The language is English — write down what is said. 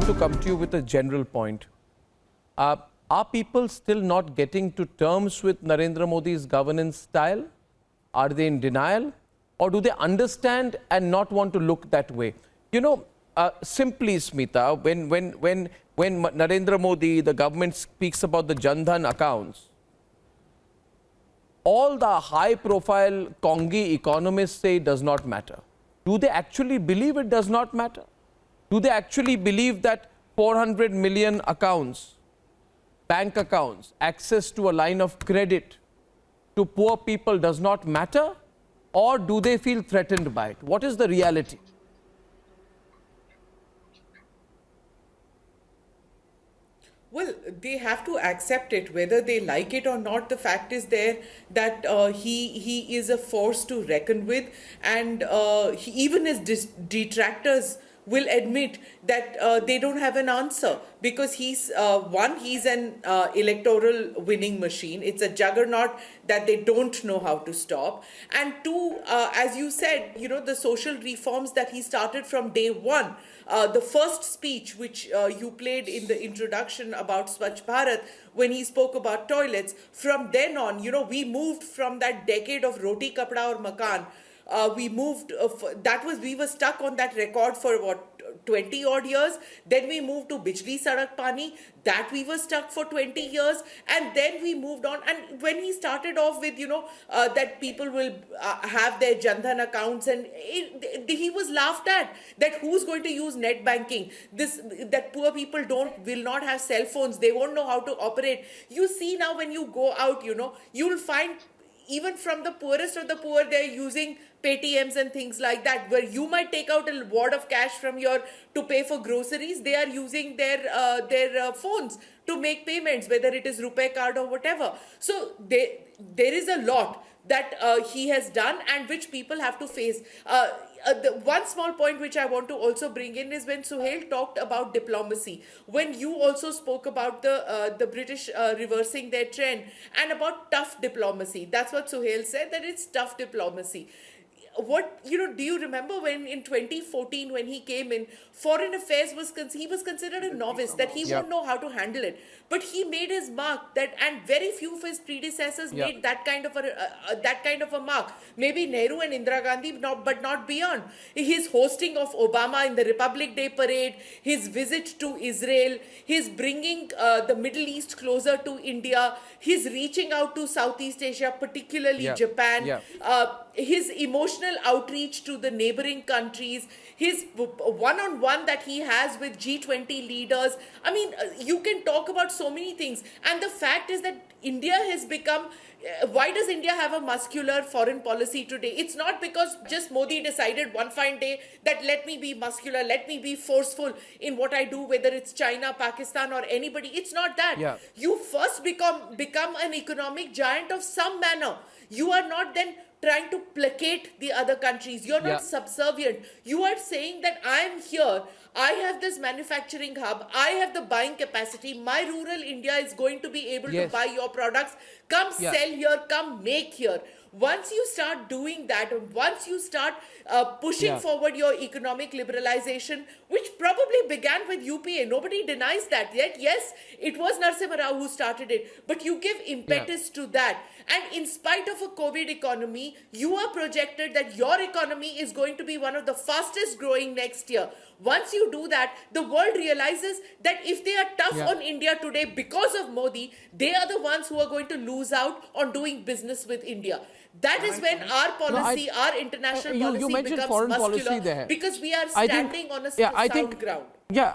to come to you with a general point. Are people still not getting to terms with Narendra Modi's governance style? Are they in denial? Or do they understand and not want to look that way? You know, simply, Smita, when Narendra Modi, the government speaks about the Jan Dhan accounts, all the high-profile Congi economists say it does not matter. Do they actually believe it does not matter? Do they actually believe that 400 million accounts, bank accounts, access to a line of credit to poor people does not matter? Or do they feel threatened by it? What is the reality? Well, they have to accept it, whether they like it or not. The fact is there that he is a force to reckon with, and even his detractors will admit that they don't have an answer, because he's an electoral winning machine. It's a juggernaut that they don't know how to stop. And two, as you said, you know, the social reforms that he started from day one. The first speech which you played in the introduction about Swachh Bharat, when he spoke about toilets, from then on, you know, we moved from that decade of roti kapda or makan. We were stuck on that record for what, 20 odd years. Then we moved to Bijli Sadak Pani, that we were stuck for 20 years, and then we moved on. And when he started off with, you know, that people will have their Jan Dhan accounts, and he was laughed at, that who's going to use net banking, that poor people will not have cell phones, they won't know how to operate. You see now when you go out, you know, you'll find even from the poorest of the poor, they're using Paytms and things like that, where you might take out a wad of cash from to pay for groceries. They are using their phones to make payments, whether it is RuPay card or whatever. So there is a lot that he has done, and which people have to face. The one small point which I want to also bring in is when Suhail talked about diplomacy, when you also spoke about the British reversing their trend, and about tough diplomacy. That's what Suhail said, that it's tough diplomacy. Do you remember when in 2014, when he came in, foreign affairs he was considered a novice, that he won't know how to handle it. But he made his mark, and very few of his predecessors made that kind of a mark. Maybe Nehru and Indira Gandhi, but not beyond. His hosting of Obama in the Republic Day parade, his visit to Israel, his bringing the Middle East closer to India, his reaching out to Southeast Asia, particularly Japan, his emotional outreach to the neighboring countries, his one-on-one that he has with G20 leaders. I mean, you can talk about so many things. And the fact is that India has become... why does India have a muscular foreign policy today? It's not because just Modi decided one fine day that let me be muscular, let me be forceful in what I do, whether it's China, Pakistan or anybody. It's not that. You first become an economic giant of some manner. You are not then trying to placate the other countries. You're not subservient. You are saying that I am here, I have this manufacturing hub, I have the buying capacity, my rural India is going to be able to buy your products. Come sell here, come make here. Once you start doing that, once you start pushing forward your economic liberalization, which probably began with UPA, nobody denies that yet. Yes, it was Narasimha Rao who started it, but you give impetus to that. And in spite of a COVID economy, you are projected that your economy is going to be one of the fastest growing next year. Once you do that, the world realizes that if they are tough on India today because of Modi, they are the ones who are going to lose out on doing business with India. That is when our policy, our international policy becomes foreign muscular, policy there. because we are standing on a sound ground. Yeah,